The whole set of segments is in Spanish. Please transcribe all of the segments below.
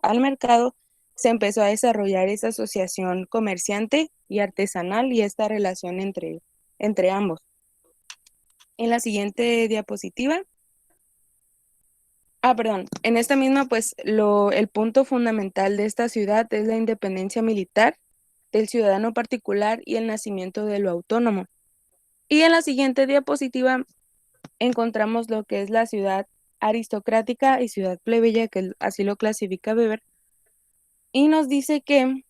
al mercado, se empezó a desarrollar esa asociación comerciante y artesanal y esta relación entre ambos. En la siguiente diapositiva. Perdón, en esta misma, pues el punto fundamental de esta ciudad es la independencia militar del ciudadano particular y el nacimiento de lo autónomo. Y en la siguiente diapositiva encontramos lo que es la ciudad aristocrática y ciudad plebeya, que así lo clasifica Weber, y nos dice que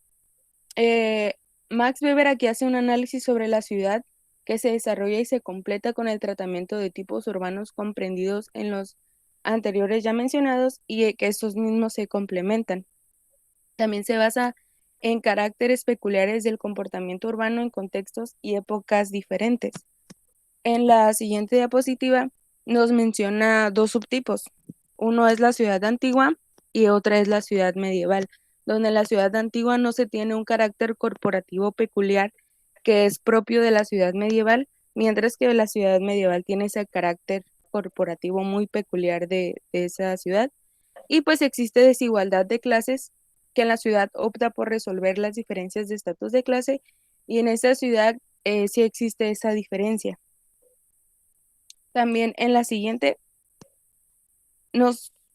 Max Weber aquí hace un análisis sobre la ciudad que se desarrolla y se completa con el tratamiento de tipos urbanos comprendidos en los anteriores ya mencionados y que estos mismos se complementan. También se basa en caracteres peculiares del comportamiento urbano en contextos y épocas diferentes. En la siguiente diapositiva nos menciona dos subtipos. Uno es la ciudad antigua y otra es la ciudad medieval, donde en la ciudad antigua no se tiene un carácter corporativo peculiar que es propio de la ciudad medieval, mientras que la ciudad medieval tiene ese carácter corporativo muy peculiar de esa ciudad. Y pues existe desigualdad de clases que en la ciudad opta por resolver las diferencias de estatus de clase y en esta ciudad sí existe esa diferencia. También en la siguiente,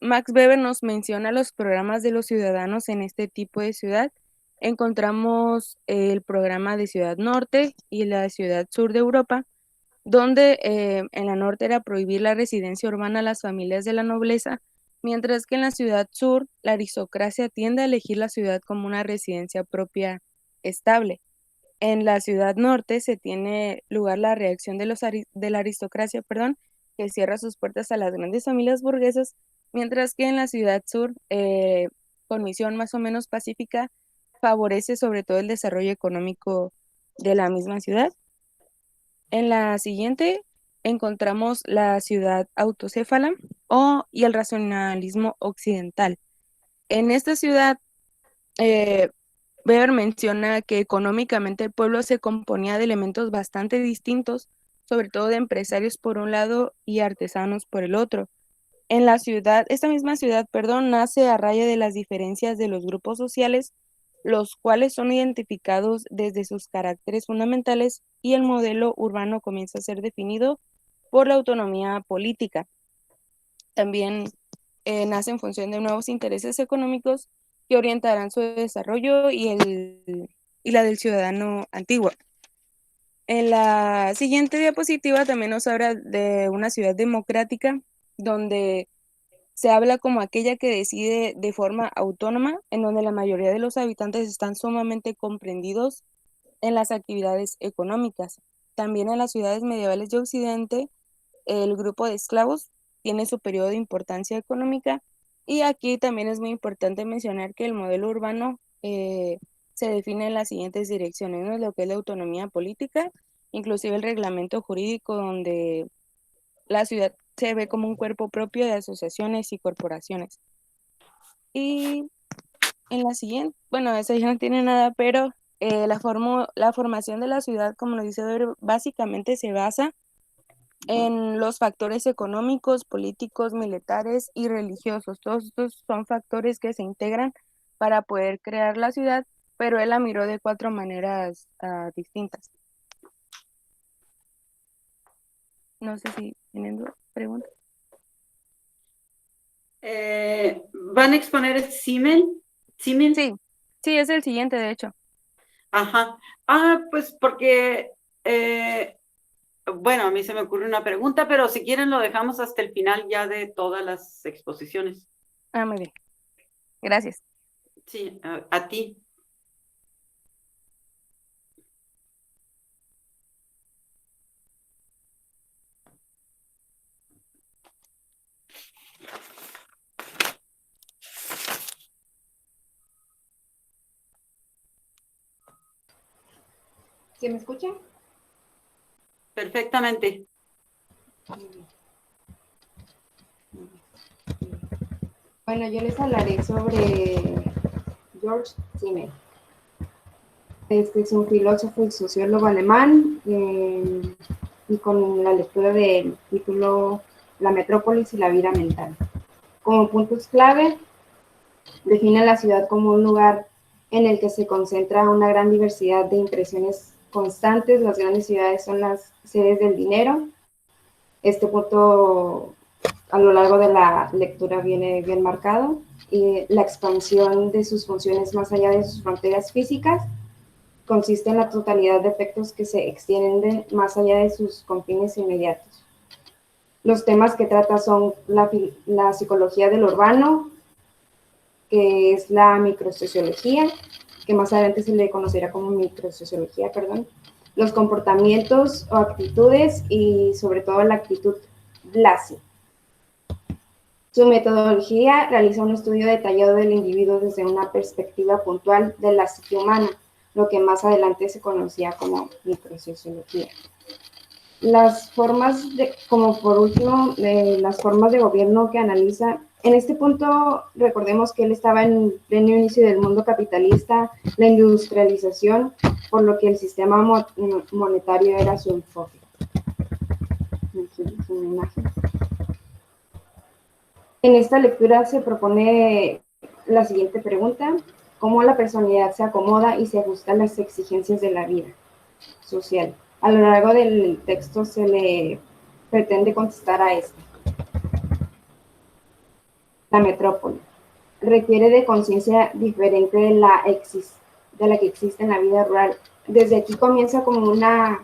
Max Weber nos menciona los programas de los ciudadanos en este tipo de ciudad. Encontramos el programa de Ciudad Norte y la Ciudad Sur de Europa, donde en la norte era prohibir la residencia urbana a las familias de la nobleza, mientras que en la Ciudad Sur la aristocracia tiende a elegir la ciudad como una residencia propia estable. En la ciudad norte se tiene lugar la reacción de la aristocracia, perdón, que cierra sus puertas a las grandes familias burguesas, mientras que en la ciudad sur, con misión más o menos pacífica, favorece sobre todo el desarrollo económico de la misma ciudad. En la siguiente encontramos la ciudad autocéfala y el racionalismo occidental. En esta ciudad, Weber menciona que económicamente el pueblo se componía de elementos bastante distintos, sobre todo de empresarios por un lado y artesanos por el otro. En la ciudad, esta misma ciudad, perdón, nace a raya de las diferencias de los grupos sociales, los cuales son identificados desde sus caracteres fundamentales y el modelo urbano comienza a ser definido por la autonomía política. También nace en función de nuevos intereses económicos que orientarán su desarrollo y la del ciudadano antiguo. En la siguiente diapositiva también nos habla de una ciudad democrática, donde se habla como aquella que decide de forma autónoma, en donde la mayoría de los habitantes están sumamente comprendidos en las actividades económicas. También en las ciudades medievales de Occidente, el grupo de esclavos tiene su periodo de importancia económica y aquí también es muy importante mencionar que el modelo urbano se define en las siguientes direcciones, ¿no? Lo que es la autonomía política, inclusive el reglamento jurídico donde la ciudad se ve como un cuerpo propio de asociaciones y corporaciones. Y en la siguiente, bueno, esa ya no tiene nada, pero la formación de la ciudad, como nos dice Weber, básicamente se basa en los factores económicos, políticos, militares y religiosos. Todos estos son factores que se integran para poder crear la ciudad, pero él la miró de 4 maneras distintas. No sé si tienen preguntas. ¿Van a exponer el símil? Sí, es el siguiente, de hecho. Ajá. Pues porque, bueno, a mí se me ocurre una pregunta, pero si quieren lo dejamos hasta el final ya de todas las exposiciones. Muy bien. Gracias. Sí, a ti. ¿Se me escucha? Perfectamente. Bueno, yo les hablaré sobre George Simmel. Este es un filósofo y sociólogo alemán y con la lectura del título La metrópolis y la vida mental. Como puntos clave, Define la ciudad como un lugar en el que se concentra una gran diversidad de impresiones constantes. Las grandes ciudades son las sedes del dinero. Este punto a lo largo de la lectura viene bien marcado. Y la expansión de sus funciones más allá de sus fronteras físicas consiste en la totalidad de efectos que se extienden más allá de sus confines inmediatos. Los temas que trata son la psicología del urbano, que es la microsociología, que más adelante se le conocerá como microsociología, perdón, los comportamientos o actitudes y sobre todo la actitud Blasi. Su metodología realiza un estudio detallado del individuo desde una perspectiva puntual de la psique humana, lo que más adelante se conocía como microsociología. Las formas como por último, las formas de gobierno que analiza. En este punto, recordemos que él estaba en pleno inicio del mundo capitalista, la industrialización, por lo que el sistema monetario era su enfoque. Aquí es una imagen. En esta lectura se propone la siguiente pregunta: ¿cómo la personalidad se acomoda y se ajusta a las exigencias de la vida social? A lo largo del texto se le pretende contestar a esto. La metrópoli requiere de conciencia diferente de la que existe en la vida rural. Desde aquí comienza como una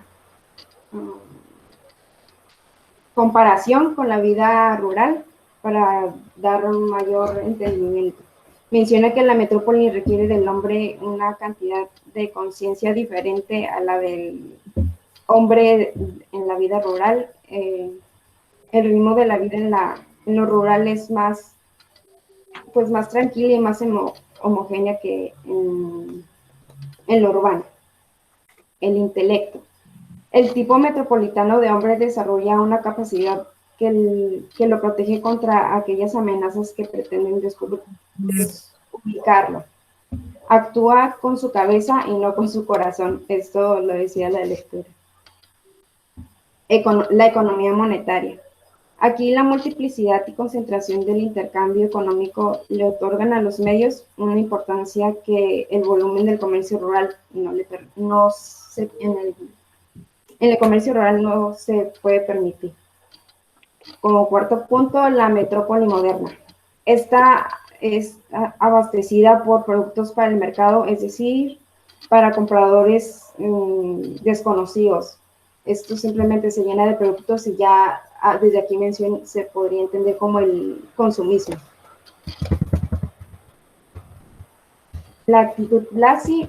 comparación con la vida rural para dar un mayor entendimiento. Menciona que la metrópoli requiere del hombre una cantidad de conciencia diferente a la del hombre en la vida rural. El ritmo de la vida en lo rural es más tranquila y más homogénea que en lo urbano. El intelecto. El tipo metropolitano de hombre desarrolla una capacidad que lo protege contra aquellas amenazas que pretenden desubicarlo. Actúa con su cabeza y no con su corazón. Esto lo decía la lectura. La economía monetaria. Aquí la multiplicidad y concentración del intercambio económico le otorgan a los medios una importancia que el volumen del comercio rural en el comercio rural no se puede permitir. Como cuarto punto, la metrópoli moderna. Esta es abastecida por productos para el mercado, es decir, para compradores desconocidos. Esto simplemente se llena de productos y ya desde aquí se podría entender como el consumismo. La actitud Blasi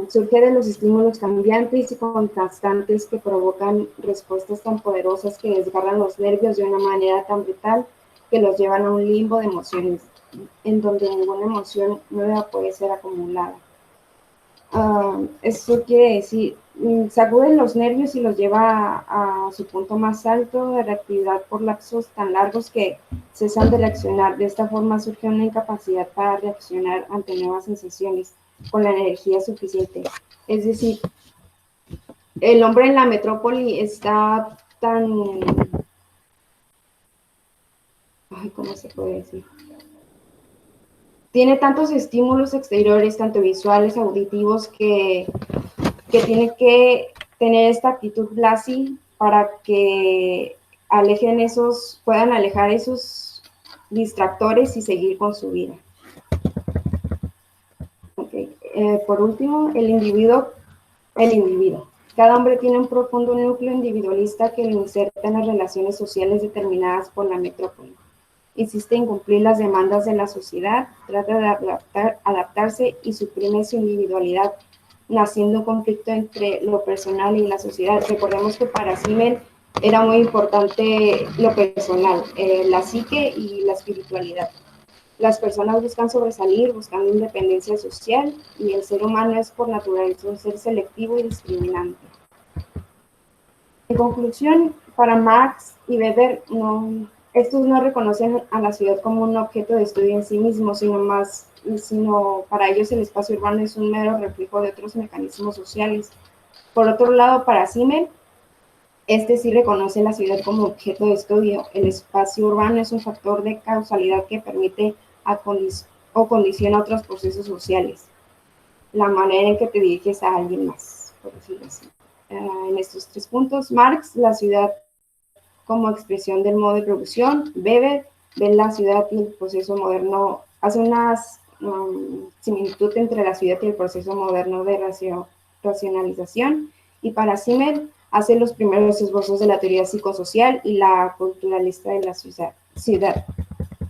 surge de los estímulos cambiantes y contrastantes que provocan respuestas tan poderosas que desgarran los nervios de una manera tan brutal que los llevan a un limbo de emociones en donde ninguna emoción nueva puede ser acumulada. Eso quiere decir, sacuden los nervios y los lleva a su punto más alto de reactividad por lapsos tan largos que cesan de reaccionar. De esta forma surge una incapacidad para reaccionar ante nuevas sensaciones con la energía suficiente. Es decir, el hombre en la metrópoli está tan... ¿cómo se puede decir? Tiene tantos estímulos exteriores, tanto visuales, auditivos, que tiene que tener esta actitud Blasi para que puedan alejar esos distractores y seguir con su vida. Por último, el individuo. Cada hombre tiene un profundo núcleo individualista que lo inserta en las relaciones sociales determinadas por la metrópoli. Insiste en cumplir las demandas de la sociedad, trata de adaptarse y suprime su individualidad, naciendo un conflicto entre lo personal y la sociedad. Recordemos que para Simmel era muy importante lo personal, la psique y la espiritualidad. Las personas buscan sobresalir, buscando independencia social, y el ser humano es por naturaleza un ser selectivo y discriminante. En conclusión, para Marx y Weber, estos no reconocen a la ciudad como un objeto de estudio en sí mismo, sino para ellos el espacio urbano es un mero reflejo de otros mecanismos sociales. Por otro lado, para Simmel, sí reconoce la ciudad como objeto de estudio. El espacio urbano es un factor de causalidad que permite o condiciona otros procesos sociales. La manera en que te diriges a alguien más, por decirlo así. En estos 3 puntos, Marx, la ciudad como expresión del modo de producción. Weber ve la ciudad y el proceso moderno, hace una similitud entre la ciudad y el proceso moderno de racionalización. Y para Simmel, hace los primeros esbozos de la teoría psicosocial y la culturalista de la ciudad.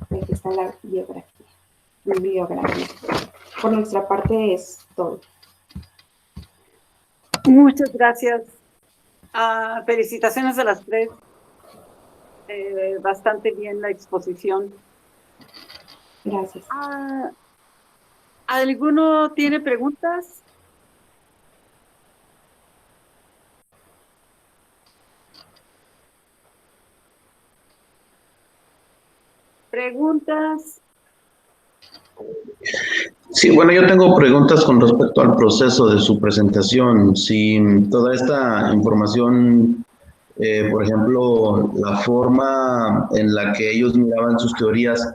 Aquí está la bibliografía. Por nuestra parte es todo. Muchas gracias. Felicitaciones a las 3. Bastante bien la exposición. Gracias. ¿Alguno tiene preguntas? ¿Preguntas? Sí, bueno, yo tengo preguntas con respecto al proceso de su presentación. Si toda esta información, por ejemplo, la forma en la que ellos miraban sus teorías,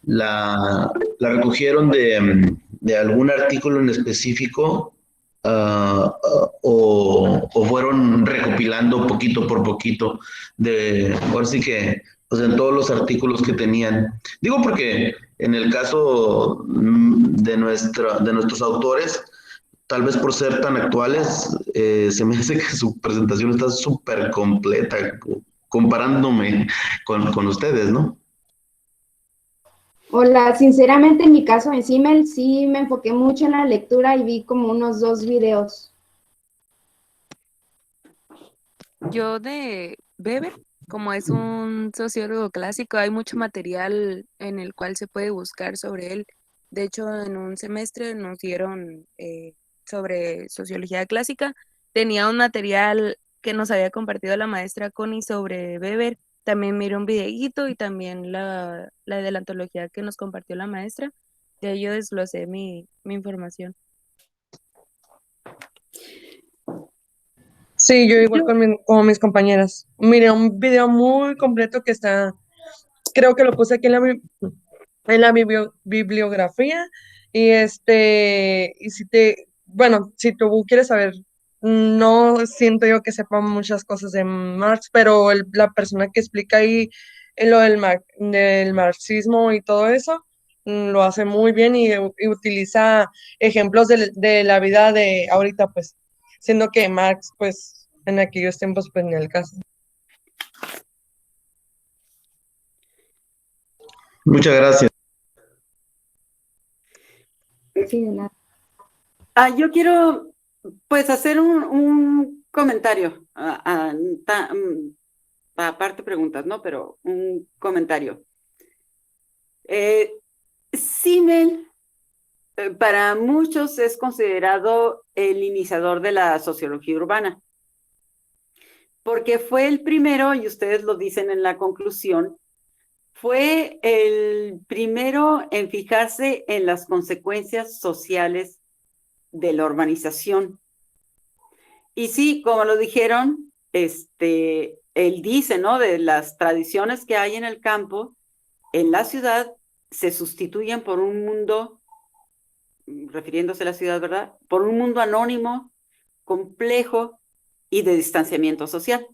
la recogieron de algún artículo en específico, o fueron recopilando poquito por poquito ahora sí que, pues en todos los artículos que tenían. Digo porque en el caso de nuestros autores, tal vez por ser tan actuales, se me hace que su presentación está súper completa comparándome con ustedes, ¿no? Hola, sinceramente en mi caso en Simmel sí me enfoqué mucho en la lectura y vi como unos 2 videos. Yo de Weber, como es un sociólogo clásico, hay mucho material en el cual se puede buscar sobre él. De hecho, en un semestre nos dieron sobre sociología clásica. Tenía un material que nos había compartido la maestra Connie sobre Weber. También miré un videíto y también la de la antología que nos compartió la maestra. De ello desglosé mi información. Sí, yo igual como mis compañeras. Miré un video muy completo que está, creo que lo puse aquí en la bibliografía. Y bueno, si tú quieres saber, no siento yo que sepa muchas cosas de Marx, pero la persona que explica ahí lo del marxismo y todo eso, lo hace muy bien y utiliza ejemplos de la vida de ahorita, pues, siendo que Marx, pues, en aquellos tiempos, pues, ni el caso. Muchas gracias. Sí, de nada. Yo quiero, pues, hacer un comentario. Aparte preguntas, ¿no? Pero un comentario. Simmel, para muchos es considerado el iniciador de la sociología urbana, porque fue el primero, y ustedes lo dicen en la conclusión, fue el primero en fijarse en las consecuencias sociales de la urbanización. Y sí, como lo dijeron, él dice, ¿no? De las tradiciones que hay en el campo, en la ciudad se sustituyen por un mundo, refiriéndose a la ciudad, ¿verdad? Por un mundo anónimo, complejo y de distanciamiento social.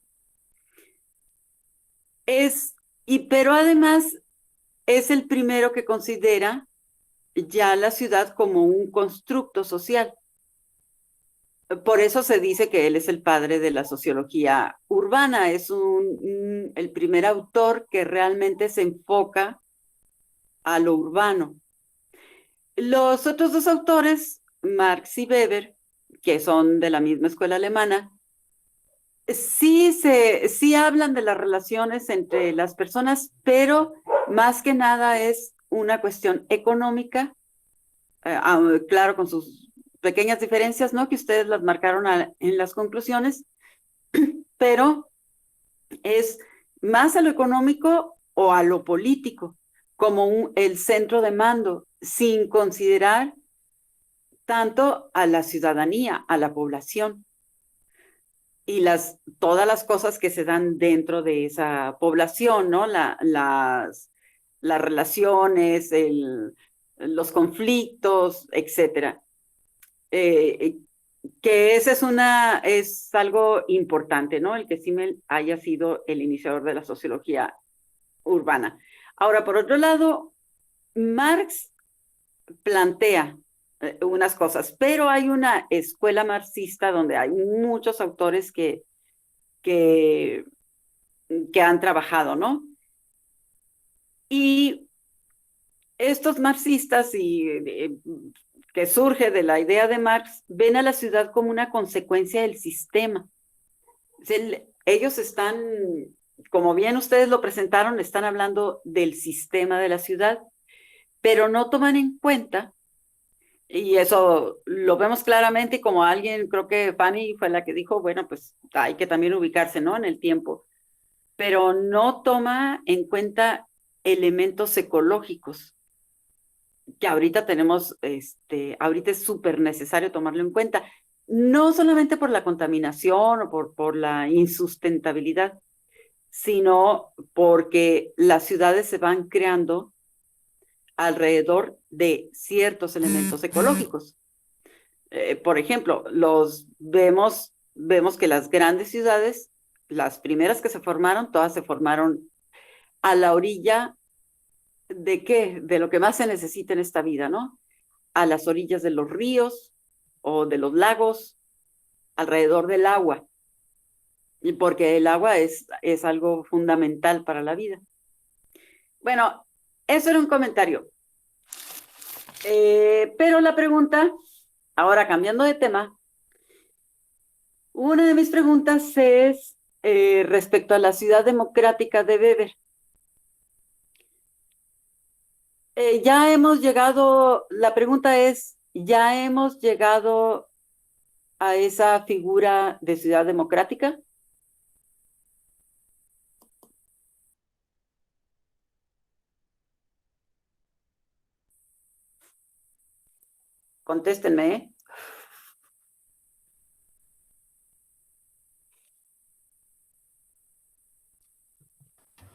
Pero además es el primero que considera ya la ciudad como un constructo social. Por eso se dice que él es el padre de la sociología urbana, es el primer autor que realmente se enfoca a lo urbano. Los otros 2 autores, Marx y Weber, que son de la misma escuela alemana, sí hablan de las relaciones entre las personas, pero más que nada es una cuestión económica, claro, con sus pequeñas diferencias, ¿no? Que ustedes las marcaron en las conclusiones, pero es más a lo económico o a lo político, como el centro de mando, sin considerar tanto a la ciudadanía, a la población, y todas las cosas que se dan dentro de esa población, ¿no? Las las relaciones, los conflictos, etcétera. Que ese es algo importante, ¿no? El que Simmel haya sido el iniciador de la sociología urbana. Ahora, por otro lado, Marx plantea unas cosas, pero hay una escuela marxista donde hay muchos autores que han trabajado, ¿no? Y estos marxistas que surge de la idea de Marx ven a la ciudad como una consecuencia del sistema. Ellos están, como bien ustedes lo presentaron, están hablando del sistema de la ciudad, pero no toman en cuenta, y eso lo vemos claramente, como alguien, creo que Fanny fue la que dijo, bueno, pues hay que también ubicarse, ¿no? En el tiempo, pero no toma en cuenta elementos ecológicos, que ahorita tenemos, ahorita es súper necesario tomarlo en cuenta, no solamente por la contaminación o por la insustentabilidad, sino porque las ciudades se van creando alrededor de ciertos elementos ecológicos. Por ejemplo, vemos que las grandes ciudades, las primeras que se formaron, todas se formaron a la orilla ¿de qué? De lo que más se necesita en esta vida, ¿no? A las orillas de los ríos o de los lagos, alrededor del agua, y porque el agua es algo fundamental para la vida. Bueno, eso era un comentario. Pero la pregunta, ahora cambiando de tema, una de mis preguntas es respecto a la ciudad democrática de Weber. Ya hemos llegado, la pregunta es, ¿ya hemos llegado a esa figura de ciudad democrática? Contéstenme, ¿eh?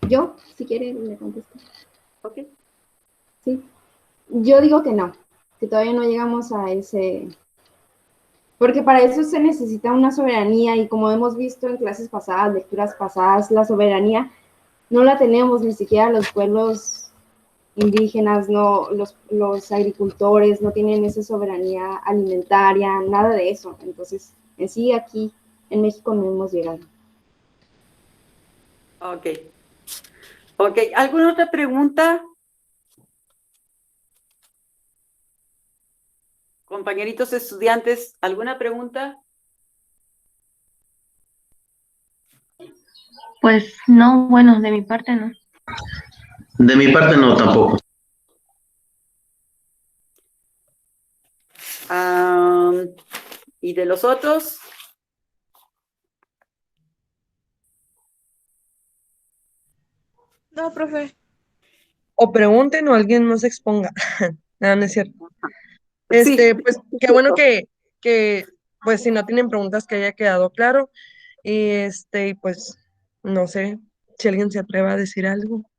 Yo, si quiere, le contesto. Ok. Sí. Yo digo que no, que todavía no llegamos a ese... Porque para eso se necesita una soberanía y como hemos visto en clases pasadas, lecturas pasadas, la soberanía no la tenemos ni siquiera los pueblos indígenas, no, los agricultores no tienen esa soberanía alimentaria, nada de eso. Entonces, en sí aquí en México no hemos llegado. Ok. Ok, ¿alguna otra pregunta? Compañeritos estudiantes, ¿alguna pregunta? Pues no, bueno, de mi parte no. De mi parte no, tampoco. ¿Y de los otros? No, profe. O pregunten o alguien más exponga. No, no es cierto. Sí, Pues qué bueno que, pues si no tienen preguntas que haya quedado claro. Y pues no sé si alguien se atreva a decir algo.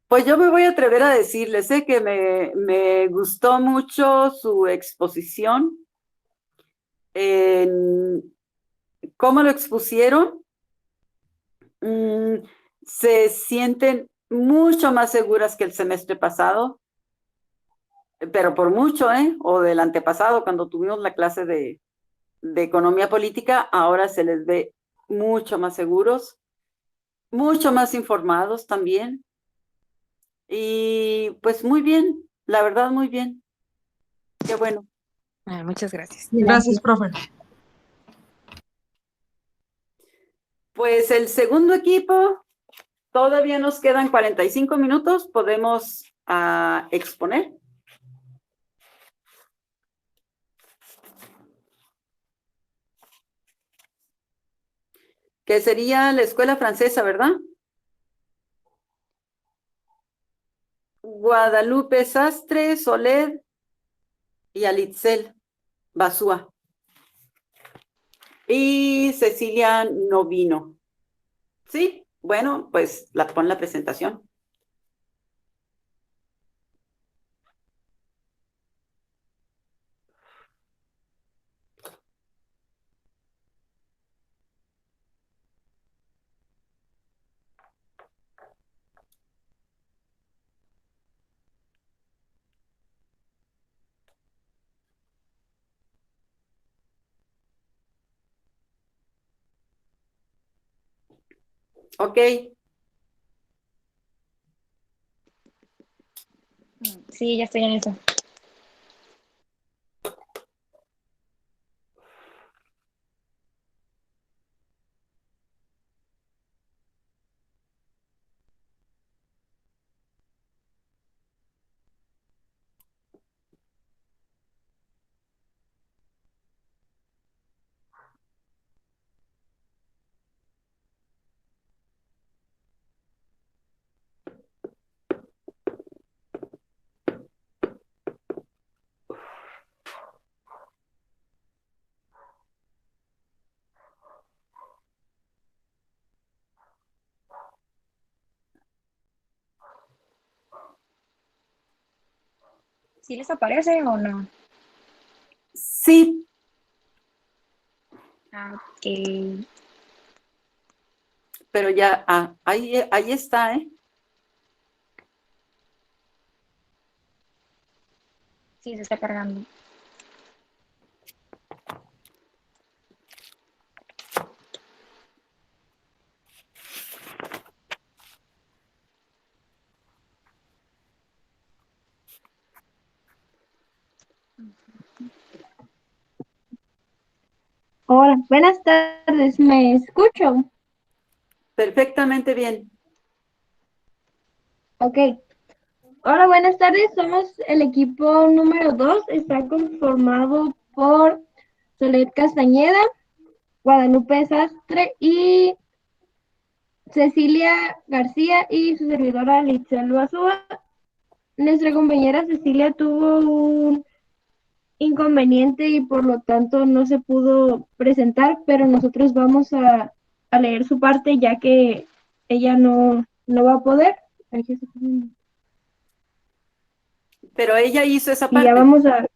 pues yo me voy a atrever a decirles, sé que me gustó mucho su exposición, en cómo lo expusieron. Se sienten mucho más seguras que el semestre pasado, pero por mucho, ¿eh? O del antepasado, cuando tuvimos la clase de economía política, ahora se les ve mucho más seguros, mucho más informados también. Y pues muy bien, la verdad muy bien. Qué bueno. Muchas gracias. Gracias, profe. Pues el segundo equipo, todavía nos quedan 45 minutos, podemos exponer. Que sería la escuela francesa, ¿verdad? Guadalupe Sastre, Soler y Alitzel Basúa. Y Cecilia no vino. Sí, bueno, pues pon la presentación. Ok, Sí, ya estoy en eso. ¿Sí les aparece o no? sí, Ah, ok. pero ya, ahí está, ¿eh? Sí, se está cargando. Hola, buenas tardes, ¿me escucho? Perfectamente bien. Ok. Hola, buenas tardes, somos el equipo número 2, está conformado por Soledad Castañeda, Guadalupe Sastre y Cecilia García y su servidora Litzel Bazúa. Nuestra compañera Cecilia tuvo un inconveniente y por lo tanto no se pudo presentar, pero nosotros vamos a leer su parte ya que ella no va a poder. Pero ella hizo esa Y ya parte. vamos a...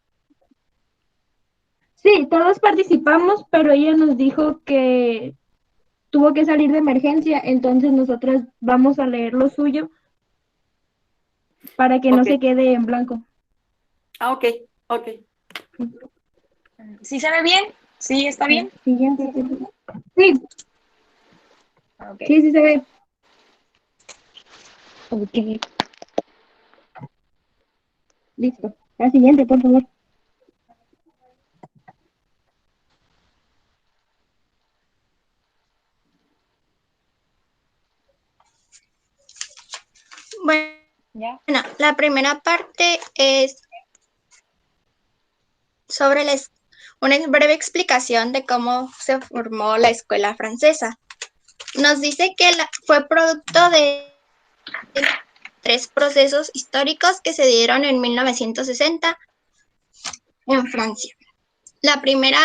Sí, todos participamos, pero ella nos dijo que tuvo que salir de emergencia, entonces nosotras vamos a leer lo suyo para que no Ok. se quede en blanco. Ah, ok, ok. ¿Sí se ve bien? ¿Sí está bien? Siguiente. Sí, Ok. sí se ve. Ok. Listo. La siguiente, por favor. Bueno, ¿Ya? la primera parte es sobre una breve explicación de cómo se formó la escuela francesa. Nos dice que fue producto de tres procesos históricos que se dieron en 1960 en Francia. La primera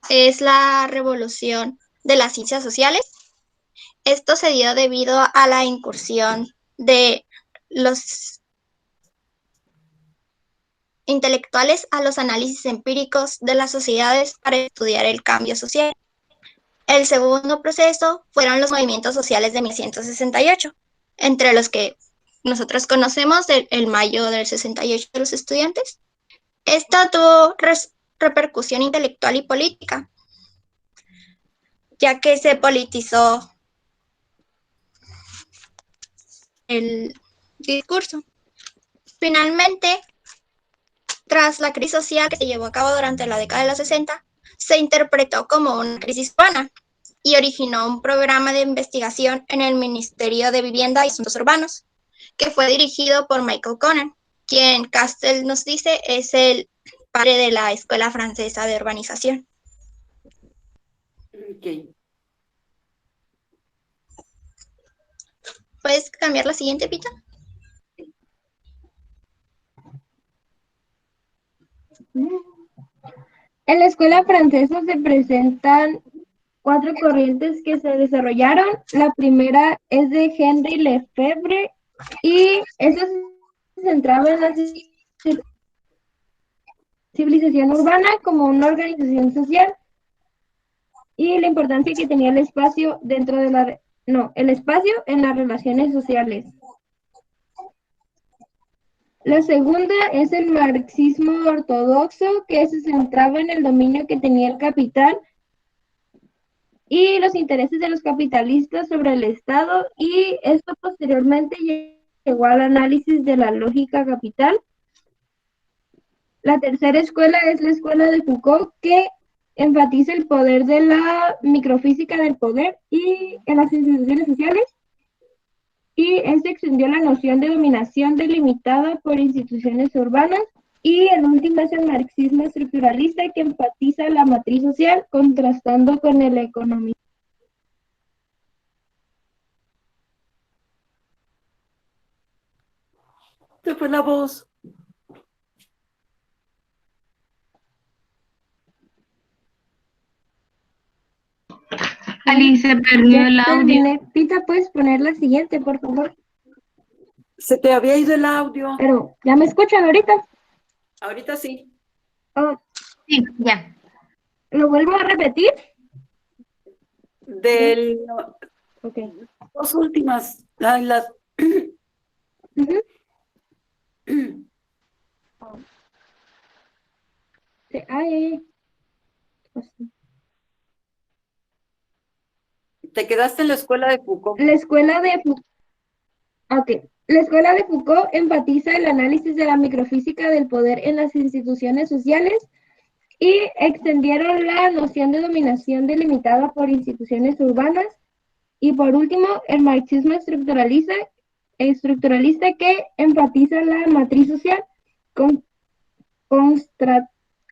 es la revolución de las ciencias sociales. Esto se dio debido a la incursión de los intelectuales a los análisis empíricos de las sociedades para estudiar el cambio social. El segundo proceso fueron los movimientos sociales de 1968, entre los que nosotros conocemos el mayo del 68 de los estudiantes. Esto tuvo repercusión intelectual y política, ya que se politizó el discurso. Finalmente, tras la crisis social que se llevó a cabo durante la década de los 60, se interpretó como una crisis urbana y originó un programa de investigación en el Ministerio de Vivienda y Asuntos Urbanos, que fue dirigido por Michael Conan, quien Castell nos dice es el padre de la Escuela Francesa de Urbanización. Ok. ¿Puedes cambiar la siguiente, Pita? En la escuela francesa se presentan 4 corrientes que se desarrollaron. La primera es de Henri Lefebvre y esa se centraba en la civilización urbana como una organización social y la importancia que tenía el espacio dentro de el espacio en las relaciones sociales. La segunda es el marxismo ortodoxo, que se centraba en el dominio que tenía el capital y los intereses de los capitalistas sobre el Estado, y esto posteriormente llegó al análisis de la lógica capital. La tercera escuela es la escuela de Foucault, que enfatiza el poder de la microfísica del poder y en las instituciones sociales, y este extendió la noción de dominación delimitada por instituciones urbanas. Y el último es el marxismo estructuralista, que enfatiza la matriz social contrastando con el economismo. Se fue la voz. Ali, se perdió el audio. Terminé. Pita, ¿puedes poner la siguiente, por favor? Se te había ido el audio. Pero, ¿ya me escuchan ahorita? Ahorita sí. Oh, Sí, ya. ¿lo vuelvo a repetir? Del Ok. dos últimas. Las Ujú. Sí, ay. Pues, te quedaste en la escuela de Foucault. La escuela de Foucault enfatiza el análisis de la microfísica del poder en las instituciones sociales y extendieron la noción de dominación delimitada por instituciones urbanas. Y por último, el marxismo estructuralista, que enfatiza la matriz social, con,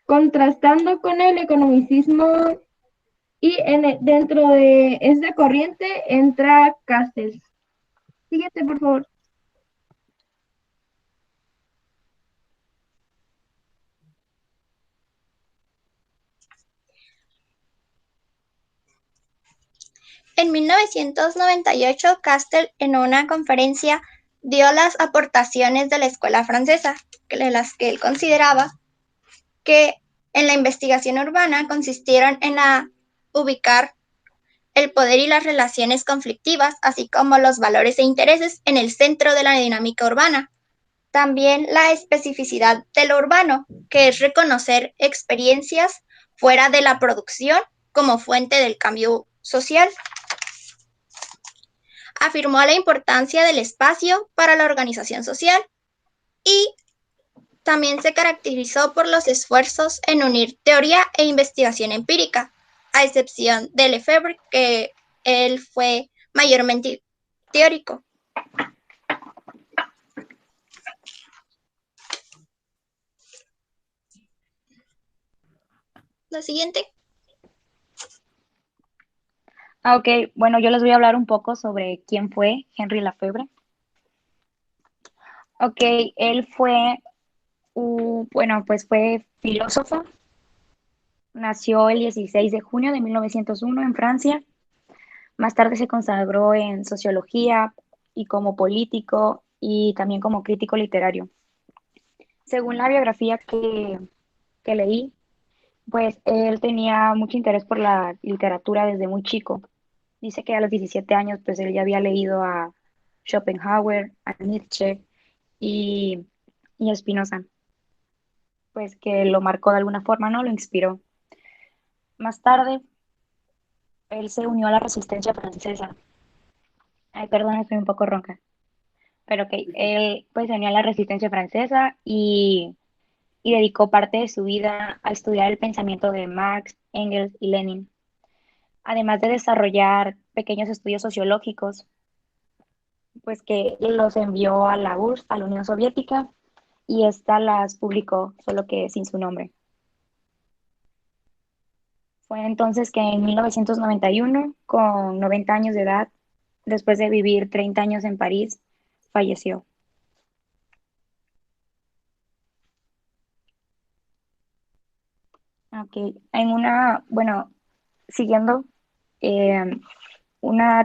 contrastando con el economicismo, y dentro de esta corriente entra Castells. Siguiente, por favor. En 1998, Castell, en una conferencia, dio las aportaciones de la escuela francesa, de las que él consideraba que en la investigación urbana consistieron en ubicar el poder y las relaciones conflictivas, así como los valores e intereses en el centro de la dinámica urbana. También la especificidad de lo urbano, que es reconocer experiencias fuera de la producción como fuente del cambio social. Afirmó la importancia del espacio para la organización social y también se caracterizó por los esfuerzos en unir teoría e investigación empírica, a excepción de Lefebvre, que él fue mayormente teórico. La siguiente. Ok, bueno, yo les voy a hablar un poco sobre quién fue Henri Lefebvre. Ok, él fue, pues fue filósofo. Nació el 16 de junio de 1901 en Francia. Más tarde se consagró en sociología y como político y también como crítico literario. Según la biografía que leí, pues él tenía mucho interés por la literatura desde muy chico. Dice que a los 17 años pues él ya había leído a Schopenhauer, a Nietzsche y, y a Spinoza, pues que lo marcó de alguna forma, ¿no? Lo inspiró. Más tarde, él se unió a la resistencia francesa. Ay, perdón, estoy un poco ronca. Pero que él pues se unió a la resistencia francesa y dedicó parte de su vida a estudiar el pensamiento de Marx, Engels y Lenin, además de desarrollar pequeños estudios sociológicos, pues que los envió a la URSS, a la Unión Soviética, y esta las publicó, solo que sin su nombre. Fue entonces que en 1991, con 90 años de edad, después de vivir 30 años en París, falleció. Ok, bueno, siguiendo, eh,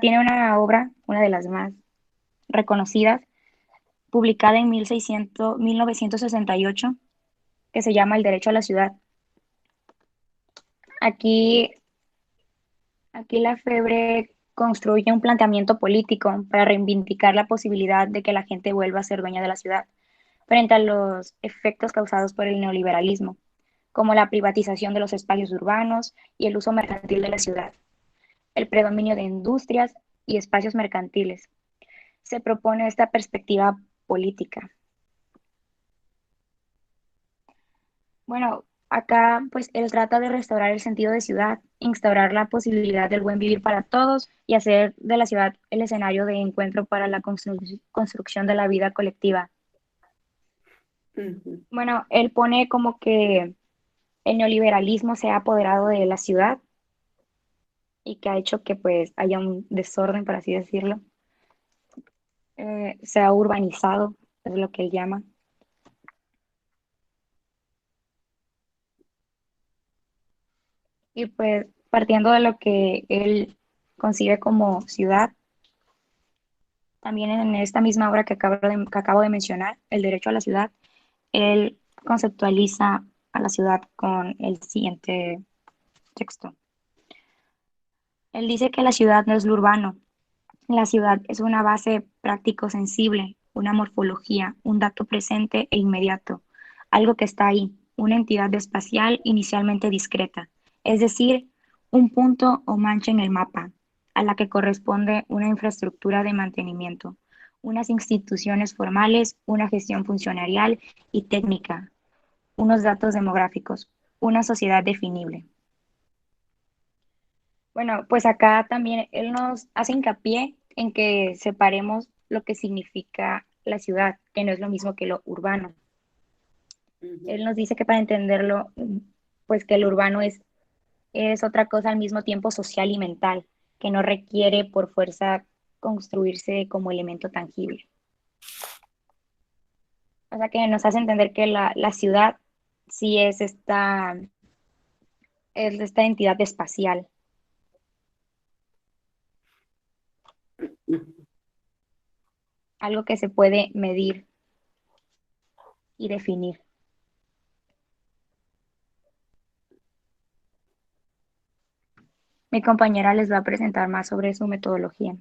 tiene una obra, una de las más reconocidas, publicada en 1968, que se llama El derecho a la ciudad. Aquí, aquí Lafebre construye un planteamiento político para reivindicar la posibilidad de que la gente vuelva a ser dueña de la ciudad frente a los efectos causados por el neoliberalismo, como la privatización de los espacios urbanos y el uso mercantil de la ciudad, el predominio de industrias y espacios mercantiles. Se propone esta perspectiva política. Bueno, acá pues él trata de restaurar el sentido de ciudad, instaurar la posibilidad del buen vivir para todos y hacer de la ciudad el escenario de encuentro para la construcción de la vida colectiva. Ujú. Bueno, él pone como que el neoliberalismo se ha apoderado de la ciudad y que ha hecho que pues haya un desorden, por así decirlo. Se ha urbanizado, es lo que él llama. Y pues partiendo de lo que él concibe como ciudad, también en esta misma obra que acabo de mencionar, El derecho a la ciudad, él conceptualiza a la ciudad con el siguiente texto. Él dice que la ciudad no es lo urbano, la ciudad es una base práctico sensible, una morfología, un dato presente e inmediato, algo que está ahí, una entidad espacial inicialmente discreta, es decir, un punto o mancha en el mapa, a la que corresponde una infraestructura de mantenimiento, unas instituciones formales, una gestión funcionarial y técnica, unos datos demográficos, una sociedad definible. Bueno, pues acá también él nos hace hincapié en que separemos lo que significa la ciudad, que no es lo mismo que lo urbano. Él nos dice que para entenderlo, pues que lo urbano es otra cosa al mismo tiempo social y mental, que no requiere por fuerza construirse como elemento tangible. O sea que nos hace entender que la ciudad sí es esta entidad espacial. Algo que se puede medir y definir. Mi compañera les va a presentar más sobre su metodología.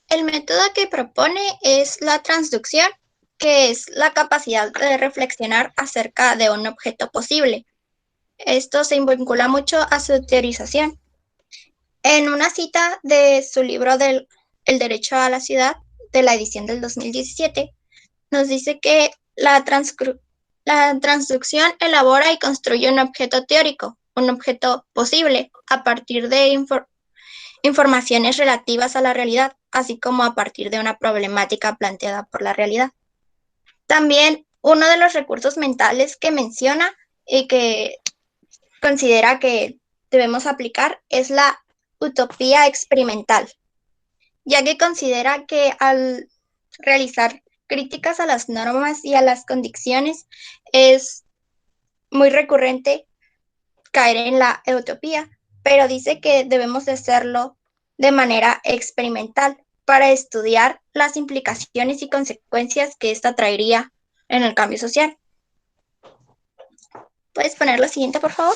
El método que propone es la transducción, que es la capacidad de reflexionar acerca de un objeto posible. Esto se vincula mucho a su teorización. En una cita de su libro El derecho a la ciudad, de la edición del 2017, nos dice que la transducción elabora y construye un objeto teórico, un objeto posible, a partir de informaciones relativas a la realidad, así como a partir de una problemática planteada por la realidad. También uno de los recursos mentales que menciona y que considera que debemos aplicar es la utopía experimental, ya que considera que al realizar críticas a las normas y a las condiciones es muy recurrente caer en la utopía, pero dice que debemos de hacerlo de manera experimental para estudiar las implicaciones y consecuencias que esta traería en el cambio social. ¿Puedes poner la siguiente, por favor?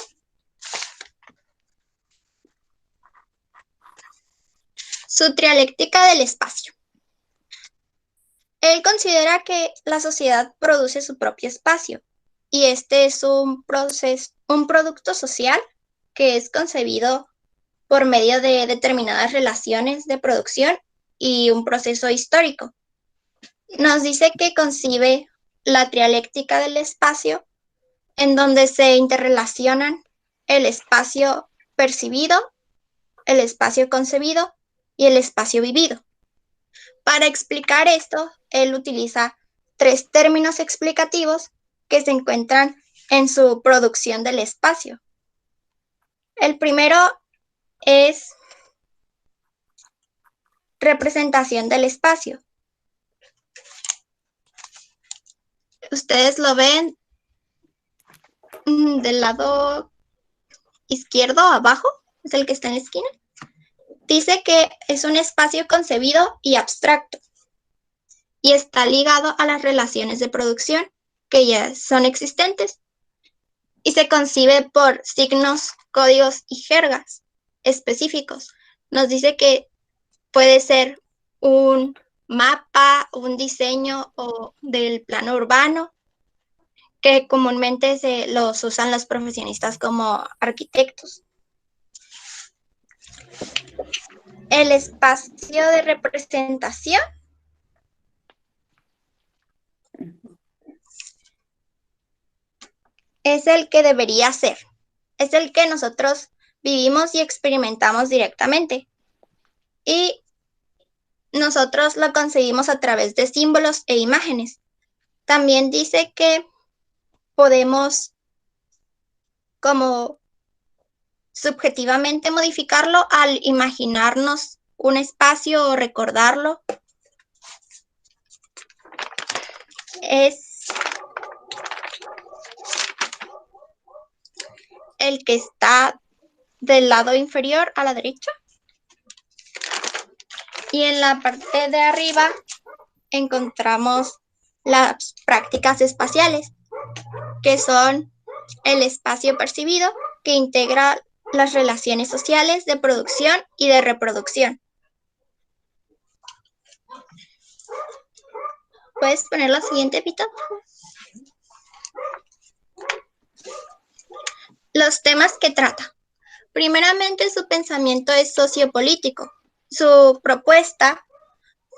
Su dialéctica del espacio. Él considera que la sociedad produce su propio espacio y este es un producto social que es concebido por medio de determinadas relaciones de producción y un proceso histórico. Nos dice que concibe la dialéctica del espacio, en donde se interrelacionan el espacio percibido, el espacio concebido y el espacio vivido. Para explicar esto, él utiliza 3 términos explicativos que se encuentran en su producción del espacio. El primero es representación del espacio. ustedes lo ven del lado izquierdo abajo, es el que está en la esquina, dice que es un espacio concebido y abstracto y está ligado a las relaciones de producción que ya son existentes y se concibe por signos, códigos y jergas específicos. Nos dice que puede ser un mapa, un diseño o del plano urbano, que comúnmente los usan los profesionistas como arquitectos. El espacio de representación es el que debería ser, es el que nosotros vivimos y experimentamos directamente. Y nosotros lo conseguimos a través de símbolos e imágenes. También dice que podemos como subjetivamente modificarlo al imaginarnos un espacio o recordarlo. Es el que está del lado inferior a la derecha. Y en la parte de arriba encontramos las prácticas espaciales, que son el espacio percibido, que integra las relaciones sociales de producción y de reproducción. ¿Puedes poner la siguiente, Pito? Los temas que trata. Primeramente, su pensamiento es sociopolítico. Su propuesta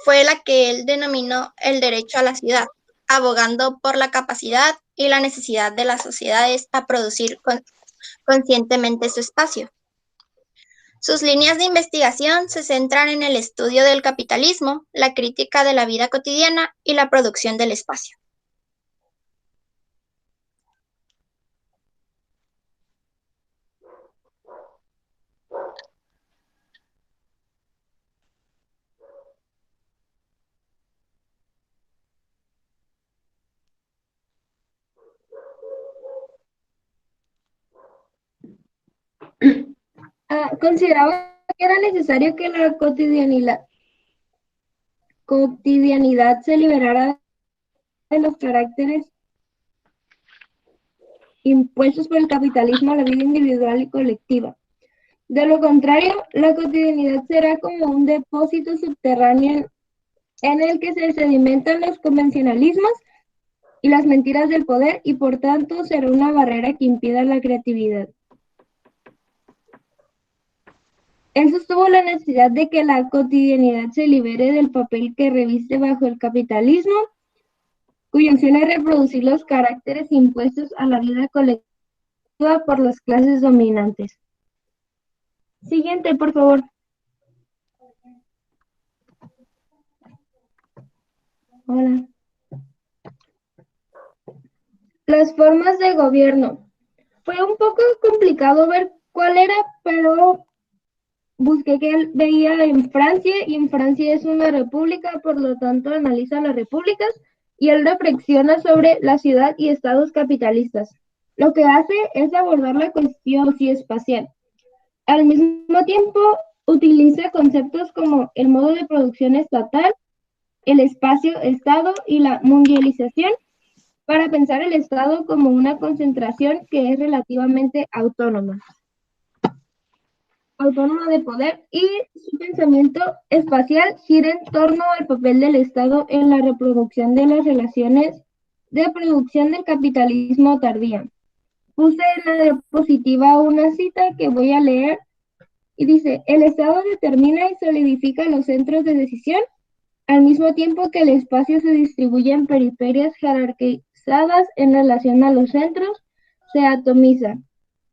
fue la que él denominó el derecho a la ciudad, abogando por la capacidad y la necesidad de las sociedades a producir conscientemente su espacio. Sus líneas de investigación se centran en el estudio del capitalismo, la crítica de la vida cotidiana y la producción del espacio. Consideraba que era necesario que la cotidianidad se liberara de los caracteres impuestos por el capitalismo a la vida individual y colectiva. De lo contrario, la cotidianidad será como un depósito subterráneo en el que se sedimentan los convencionalismos y las mentiras del poder, y por tanto será una barrera que impida la creatividad. Él sostuvo la necesidad de que la cotidianidad se libere del papel que reviste bajo el capitalismo, cuya opción es reproducir los caracteres impuestos a la vida colectiva por las clases dominantes. Siguiente, por favor. Hola. Las formas de gobierno. Fue un poco complicado ver cuál era, pero busqué que él veía en Francia, y en Francia es una república, por lo tanto analiza las repúblicas, y él reflexiona sobre la ciudad y estados capitalistas. Lo que hace es abordar la cuestión socioespacial. Al mismo tiempo, utiliza conceptos como el modo de producción estatal, el espacio-estado y la mundialización para pensar el Estado como una concentración que es relativamente autónoma de poder, y su pensamiento espacial gira en torno al papel del Estado en la reproducción de las relaciones de producción del capitalismo tardía. Puse en la diapositiva una cita que voy a leer y dice: el Estado determina y solidifica los centros de decisión, al mismo tiempo que el espacio se distribuye en periferias jerarquizadas en relación a los centros, se atomiza.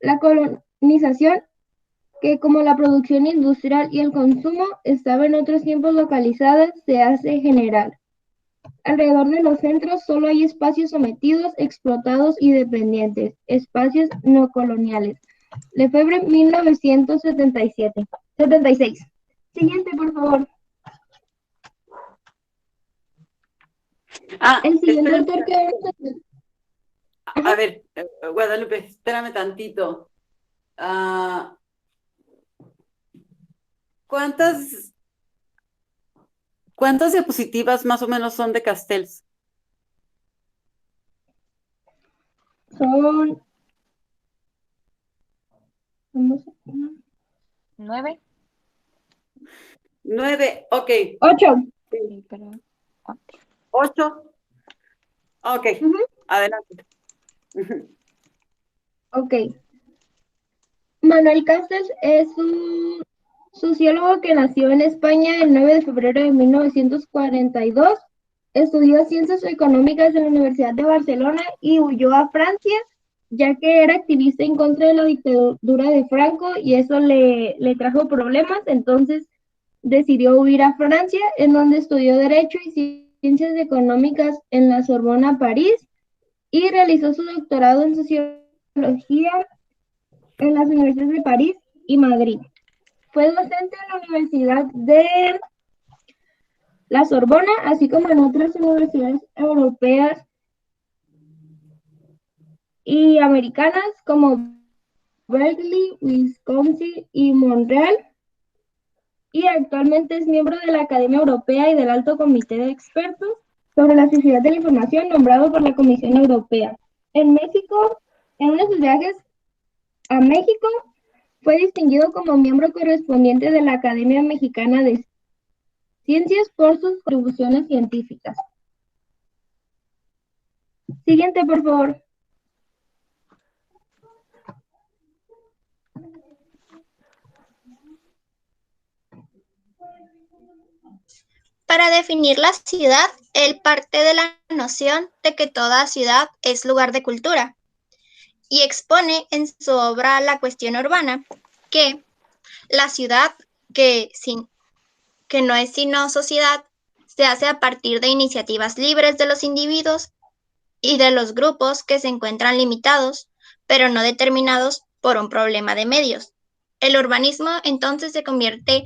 La colonización, que como la producción industrial y el consumo estaba en otros tiempos localizadas, se hace general. Alrededor de los centros solo hay espacios sometidos, explotados y dependientes, espacios no coloniales. Lefebvre, 1976. Siguiente, por favor. El siguiente autor que vamos a tener. A ver, Guadalupe, espérame tantito. Ah, ¿cuántas diapositivas más o menos son de Castells? Son, vamos a- 9. 9, ok. 8. Sí, pero... 8, ok. Ujú. Adelante. Ok. Manuel Castells es un sociólogo que nació en España el 9 de febrero de 1942. Estudió ciencias económicas en la Universidad de Barcelona y huyó a Francia, ya que era activista en contra de la dictadura de Franco y eso le trajo problemas. Entonces decidió huir a Francia, en donde estudió Derecho y Ciencias Económicas en la Sorbona, París, y realizó su doctorado en Sociología en las universidades de París y Madrid. Fue docente en la Universidad de la Sorbona, así como en otras universidades europeas y americanas como Berkeley, Wisconsin y Montreal, y actualmente es miembro de la Academia Europea y del Alto Comité de Expertos sobre la Sociedad de la Información, nombrado por la Comisión Europea. En México, en uno de sus viajes a México, fue distinguido como miembro correspondiente de la Academia Mexicana de Ciencias por sus contribuciones científicas. Siguiente, por favor. Para definir la ciudad, él parte de la noción de que toda ciudad es lugar de cultura y expone en su obra La cuestión urbana que la ciudad, que no es sino sociedad, se hace a partir de iniciativas libres de los individuos y de los grupos que se encuentran limitados, pero no determinados por un problema de medios. El urbanismo entonces se convierte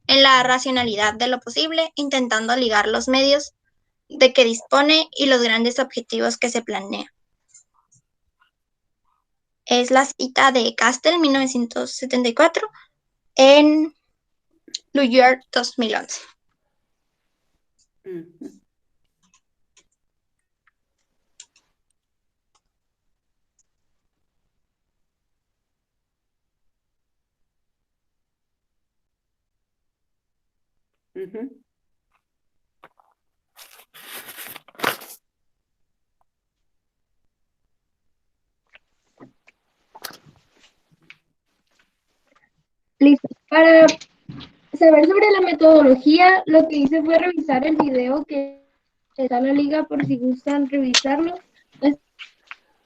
en la racionalidad de lo posible, intentando ligar los medios de que dispone y los grandes objetivos que se planea. Es la cita de Castel, 1974, en Luyard, 2011. Listo. Para saber sobre la metodología, lo que hice fue revisar el video que está en la liga por si gustan revisarlo. Es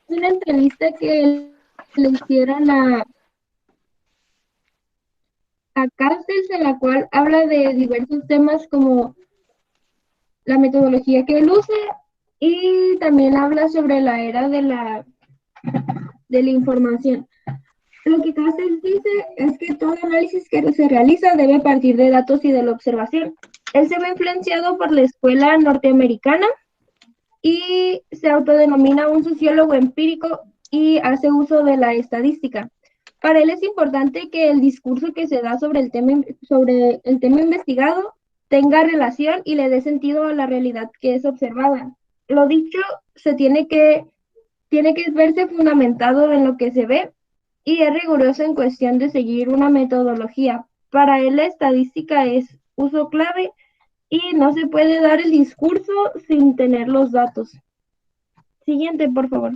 una entrevista que le hicieron a Castells, en la cual habla de diversos temas como la metodología que él usa y también habla sobre la era de la información. Lo que Castells dice es que todo análisis que se realiza debe partir de datos y de la observación. Él se ve influenciado por la escuela norteamericana y se autodenomina un sociólogo empírico y hace uso de la estadística. Para él es importante que el discurso que se da sobre el tema investigado tenga relación y le dé sentido a la realidad que es observada. Lo dicho tiene que verse fundamentado en lo que se ve y es riguroso en cuestión de seguir una metodología. Para él la estadística es uso clave y no se puede dar el discurso sin tener los datos. Siguiente, por favor.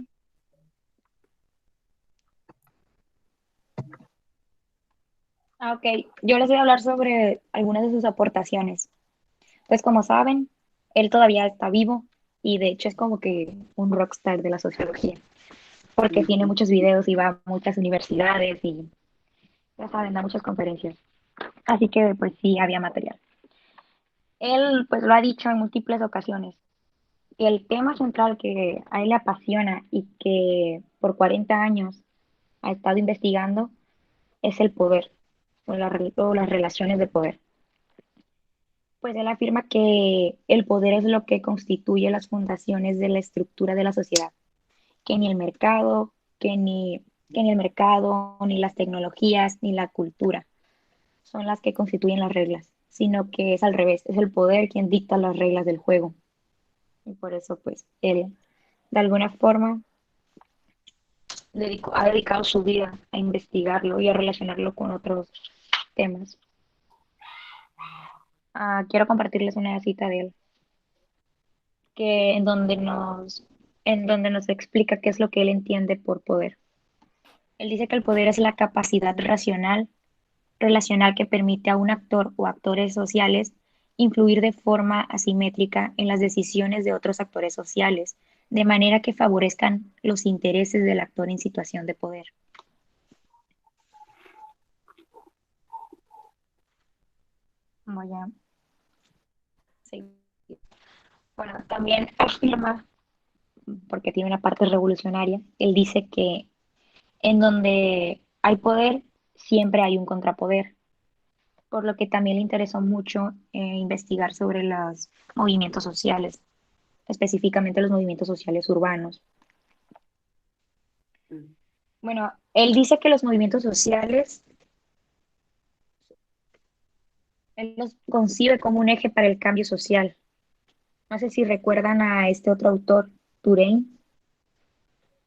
Ok, yo les voy a hablar sobre algunas de sus aportaciones. Pues como saben, él todavía está vivo y de hecho es como que un rockstar de la sociología, porque tiene muchos videos y va a muchas universidades y ya saben, da muchas conferencias. Así que pues sí, había material. Él pues lo ha dicho en múltiples ocasiones, que el tema central que a él le apasiona y que por 40 años ha estado investigando es el poder o las relaciones de poder. Pues él afirma que el poder es lo que constituye las fundaciones de la estructura de la sociedad que ni el mercado, que ni el mercado, ni las tecnologías, ni la cultura son las que constituyen las reglas, sino que es al revés, es el poder quien dicta las reglas del juego. Y por eso, pues, él, de alguna forma, ha dedicado su vida a investigarlo y a relacionarlo con otros temas. Quiero compartirles una cita de él, que en donde nos explica qué es lo que él entiende por poder. Él dice que el poder es la capacidad relacional que permite a un actor o actores sociales influir de forma asimétrica en las decisiones de otros actores sociales, de manera que favorezcan los intereses del actor en situación de poder. Voy a seguir. Bueno, también afirma, porque tiene una parte revolucionaria, él dice que en donde hay poder, siempre hay un contrapoder, por lo que también le interesó mucho investigar sobre los movimientos sociales, específicamente los movimientos sociales urbanos. Bueno, él dice que los movimientos sociales, él los concibe como un eje para el cambio social. No sé si recuerdan a este otro autor, Touraine.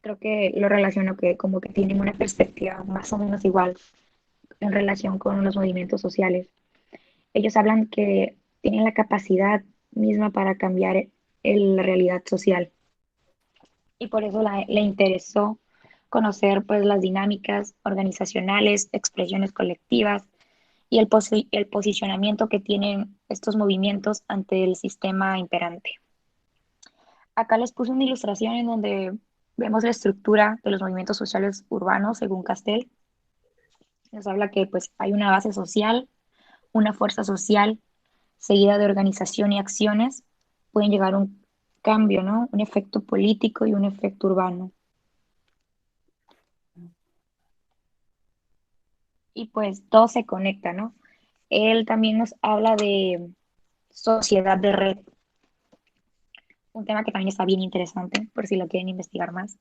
Creo que lo relaciono que como que tienen una perspectiva más o menos igual en relación con los movimientos sociales. Ellos hablan que tienen la capacidad misma para cambiar la realidad social y por eso le interesó conocer pues las dinámicas organizacionales, expresiones colectivas y el posicionamiento que tienen estos movimientos ante el sistema imperante. Acá les puse una ilustración en donde vemos la estructura de los movimientos sociales urbanos según Castell. Nos habla que pues hay una base social, una fuerza social, seguida de organización y acciones, pueden llegar a un cambio, ¿no? Un efecto político y un efecto urbano. Y pues todo se conecta, ¿no? Él también nos habla de sociedad de red, un tema que también está bien interesante, por si lo quieren investigar más.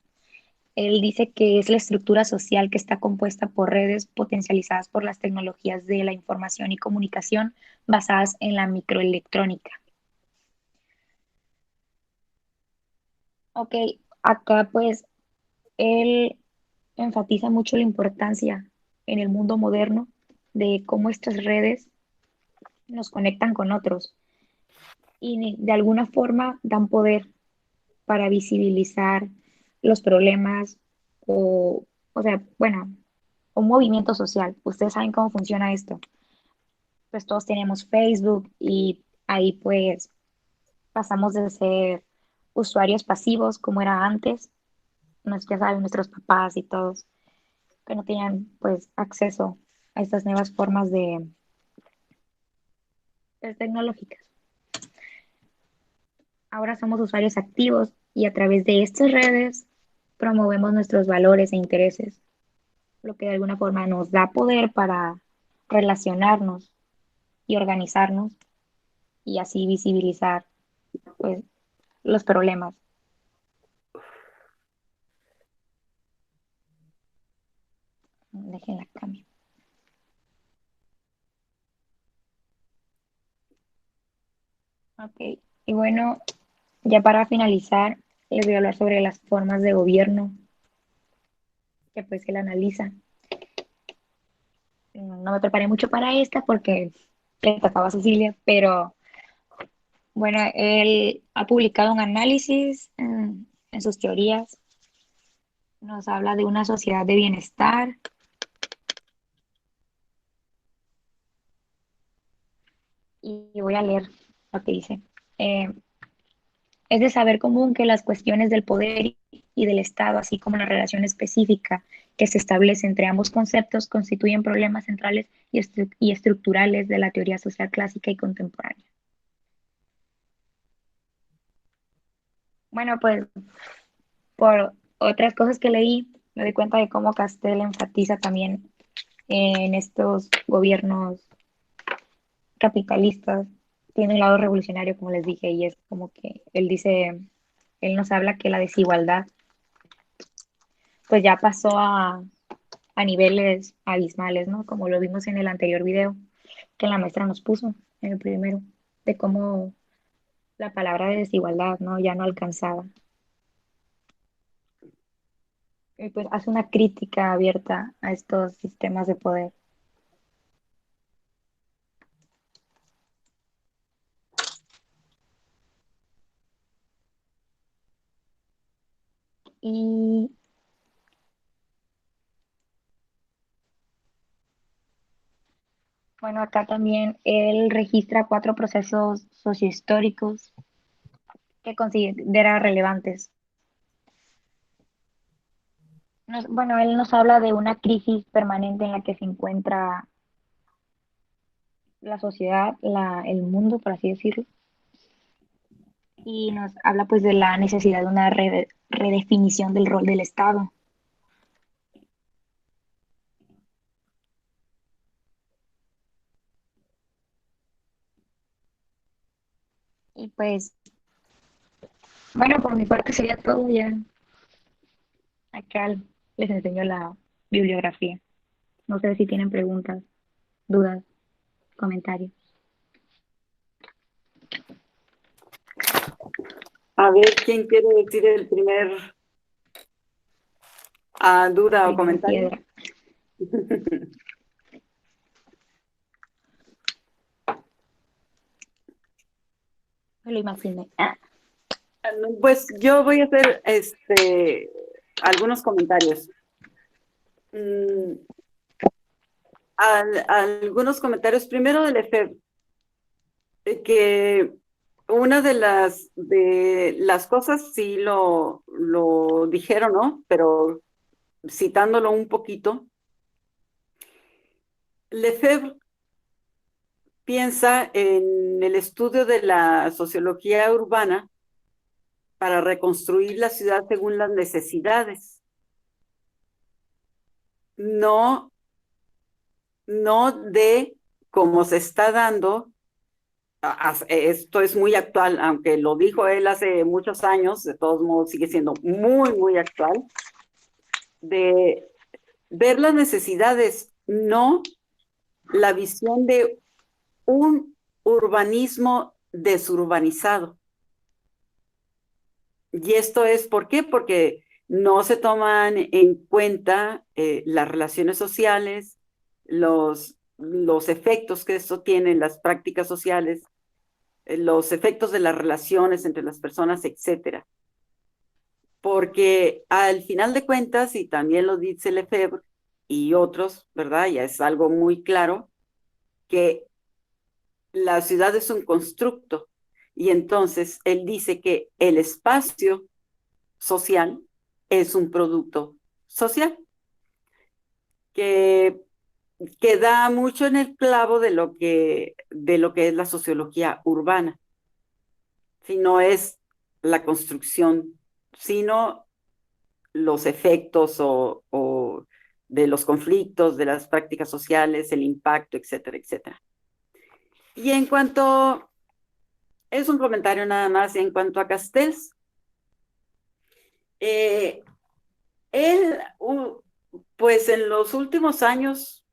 Él dice que es la estructura social que está compuesta por redes potencializadas por las tecnologías de la información y comunicación basadas en la microelectrónica. Ok, acá pues él enfatiza mucho la importancia en el mundo moderno de cómo estas redes nos conectan con otros y de alguna forma dan poder para visibilizar los problemas o sea, bueno, un movimiento social. Ustedes saben cómo funciona esto. Pues todos tenemos Facebook y ahí pues pasamos de ser usuarios pasivos como era antes, ya saben, nuestros papás y todos que no tenían pues acceso a estas nuevas formas de tecnológicas. Ahora somos usuarios activos y a través de estas redes promovemos nuestros valores e intereses, lo que de alguna forma nos da poder para relacionarnos y organizarnos y así visibilizar pues, los problemas. Déjenla cambio. Ok, y bueno, ya para finalizar, les voy a hablar sobre las formas de gobierno que pues él analiza. No me preparé mucho para esta porque le tocaba a Cecilia, pero bueno, él ha publicado un análisis en sus teorías. Nos habla de una sociedad de bienestar. Y voy a leer lo que dice. Eh, es de saber común que las cuestiones del poder y del Estado, así como la relación específica que se establece entre ambos conceptos, constituyen problemas centrales y estructurales de la teoría social clásica y contemporánea. Bueno, pues por otras cosas que leí, me doy cuenta de cómo Castell enfatiza también en estos gobiernos capitalistas, tiene un lado revolucionario, como les dije, y es como que él dice, él nos habla que la desigualdad pues ya pasó a niveles abismales, ¿no? Como lo vimos en el anterior video que la maestra nos puso, en el primero, de cómo la palabra de desigualdad, ¿no? Ya no alcanzaba. Y pues hace una crítica abierta a estos sistemas de poder. Y bueno, acá también él registra 4 procesos sociohistóricos que considera relevantes. Bueno, él nos habla de una crisis permanente en la que se encuentra la sociedad, el mundo, por así decirlo, y nos habla pues de la necesidad de una redefinición del rol del Estado. Y pues, bueno, por mi parte sería todo ya. Acá les enseño la bibliografía. No sé si tienen preguntas, dudas, comentarios. A ver, ¿quién quiere decir el primer duda o Primera comentario? piedra. Me lo imaginé. Pues yo voy a hacer algunos comentarios. Algunos comentarios. Primero del Lefebvre, que una de las cosas sí lo dijeron, ¿no? Pero citándolo un poquito, Lefebvre piensa en el estudio de la sociología urbana para reconstruir la ciudad según las necesidades. No de cómo se está dando. Esto es muy actual, aunque lo dijo él hace muchos años, de todos modos sigue siendo muy, muy actual, de ver las necesidades, no la visión de un urbanismo desurbanizado. Y esto es, ¿por qué? Porque no se toman en cuenta las relaciones sociales, los efectos que esto tiene en las prácticas sociales, los efectos de las relaciones entre las personas, etcétera. Porque al final de cuentas, y también lo dice Lefebvre y otros, ¿verdad? Ya es algo muy claro, que la ciudad es un constructo. Y entonces él dice que el espacio social es un producto social, que da mucho en el clavo de lo que es la sociología urbana. Si no es la construcción, sino los efectos o de los conflictos, de las prácticas sociales, el impacto, etcétera, etcétera. Y en cuanto, es un comentario nada más, en cuanto a Castells, él, pues en los últimos años,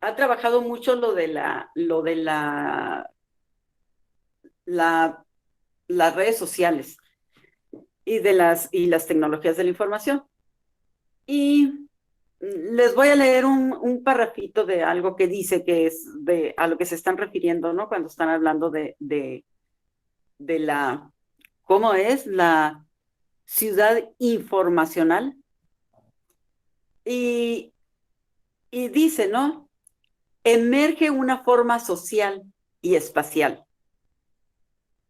ha trabajado mucho lo de las redes sociales y las tecnologías de la información. Y les voy a leer un parrafito de algo que dice que es a lo que se están refiriendo, ¿no? Cuando están hablando de cómo es la ciudad informacional. Y dice, ¿no? Emerge una forma social y espacial.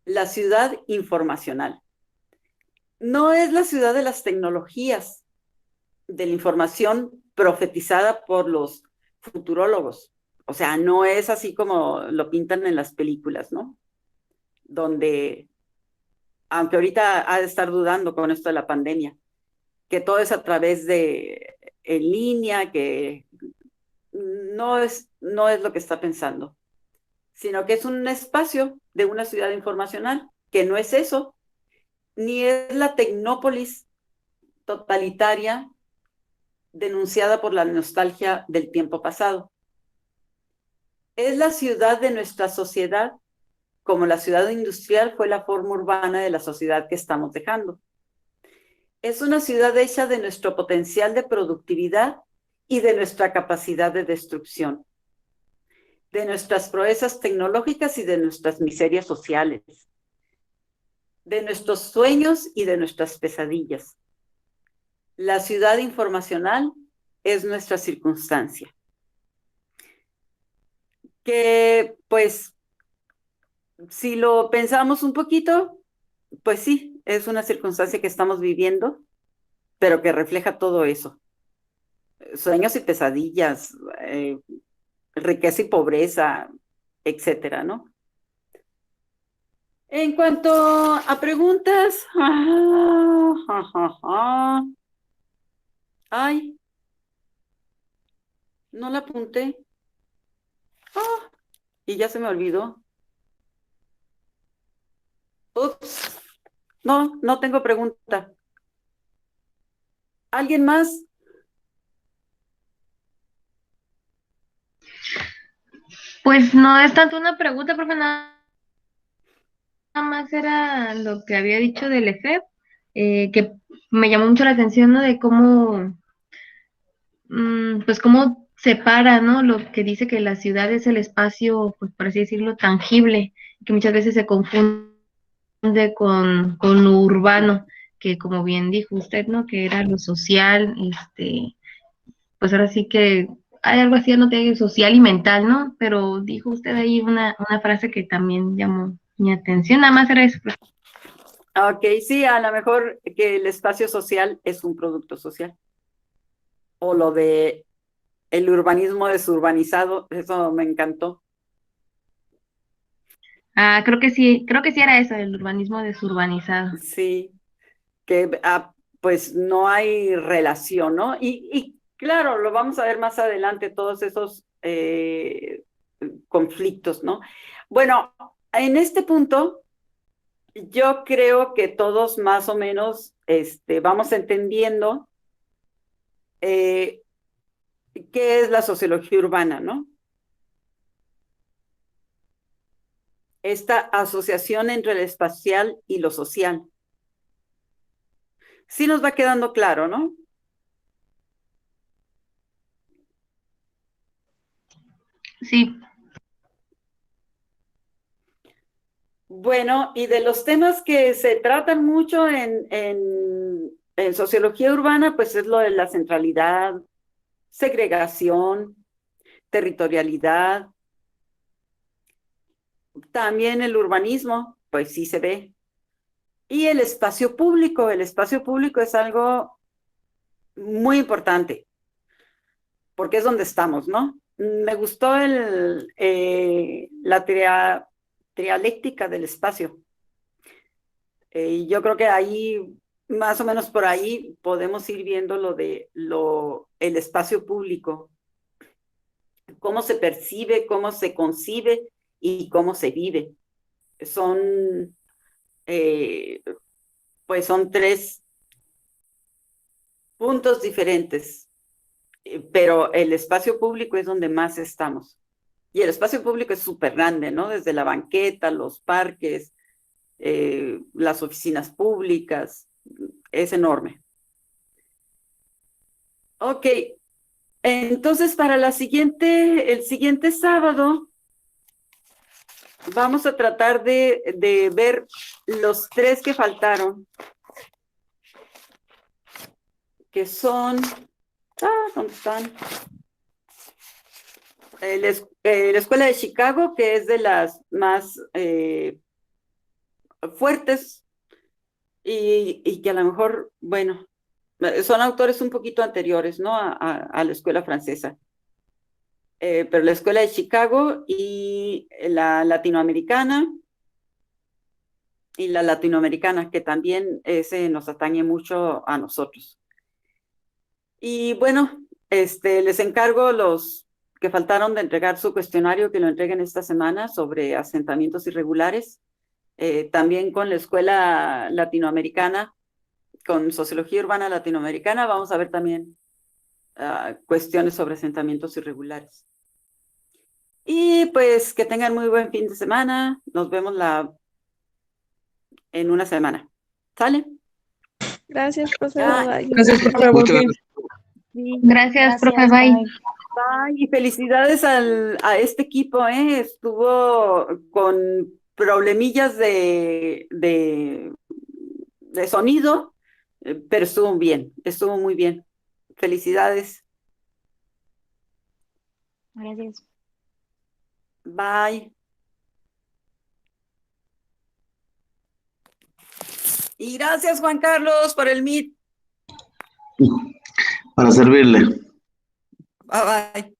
La ciudad informacional. No es la ciudad de las tecnologías, de la información profetizada por los futurólogos. O sea, no es así como lo pintan en las películas, ¿no? Donde, aunque ahorita ha de estar dudando con esto de la pandemia, que todo es a través de en línea, que no es lo que está pensando, sino que es un espacio de una ciudad informacional, que no es eso, ni es la tecnópolis totalitaria denunciada por la nostalgia del tiempo pasado. Es la ciudad de nuestra sociedad, como la ciudad industrial fue la forma urbana de la sociedad que estamos dejando. Es una ciudad hecha de nuestro potencial de productividad y de nuestra capacidad de destrucción, de nuestras proezas tecnológicas y de nuestras miserias sociales, de nuestros sueños y de nuestras pesadillas. La ciudad informacional es nuestra circunstancia. Que, pues, si lo pensamos un poquito, pues sí, es una circunstancia que estamos viviendo, pero que refleja todo eso. Sueños y pesadillas, riqueza y pobreza, etcétera, ¿no? En cuanto a preguntas, ay, no la apunté. Y ya se me olvidó. Ups, no tengo pregunta. ¿Alguien más? Pues no es tanto una pregunta, profe, nada más era lo que había dicho del EFEP, que me llamó mucho la atención, ¿no? De cómo, pues cómo separa, ¿no? Lo que dice que la ciudad es el espacio, pues por así decirlo, tangible, que muchas veces se confunde con lo urbano, que como bien dijo usted, ¿no? Que era lo social, pues ahora sí que hay algo así, no te social y mental, ¿no? Pero dijo usted ahí una frase que también llamó mi atención, nada más era eso. Ok, sí, a lo mejor que el espacio social es un producto social. O lo de el urbanismo desurbanizado, eso me encantó. Ah, creo que sí era eso, el urbanismo desurbanizado. Sí, que pues no hay relación, ¿no? Y claro, lo vamos a ver más adelante, todos esos conflictos, ¿no? Bueno, en este punto, yo creo que todos más o menos vamos entendiendo qué es la sociología urbana, ¿no? Esta asociación entre lo espacial y lo social. Sí nos va quedando claro, ¿no? Sí. Bueno, y de los temas que se tratan mucho en sociología urbana, pues es lo de la centralidad, segregación, territorialidad, también el urbanismo, pues sí se ve. Y el espacio público es algo muy importante, porque es donde estamos, ¿no? Me gustó la trialéctica del espacio. Y yo creo que ahí, más o menos por ahí, podemos ir viendo el espacio público, cómo se percibe, cómo se concibe y cómo se vive. Pues son tres puntos diferentes, pero el espacio público es donde más estamos. Y el espacio público es súper grande, ¿no? Desde la banqueta, los parques, las oficinas públicas, es enorme. Ok, entonces para el siguiente sábado vamos a tratar de ver los tres que faltaron, que son, ¿dónde están? La Escuela de Chicago, que es de las más fuertes y que a lo mejor, bueno, son autores un poquito anteriores, ¿no? A la escuela francesa. Pero la Escuela de Chicago y la latinoamericana, que también nos atañe mucho a nosotros. Y bueno, les encargo los que faltaron de entregar su cuestionario, que lo entreguen esta semana sobre asentamientos irregulares. También con la escuela latinoamericana, con sociología urbana latinoamericana, vamos a ver también cuestiones sobre asentamientos irregulares. Y pues que tengan muy buen fin de semana. Nos vemos en una semana. ¿Sale? Gracias, profe. Ah, Bye. Gracias, profe. Buen fin. sí, Gracias, profe. Bye. bye. Y felicidades a este equipo, ¿eh? Estuvo con problemillas de sonido, pero estuvo bien, estuvo muy bien. Felicidades. Gracias. Bye. Y gracias, Juan Carlos, por el Meet. Para servirle. Bye bye.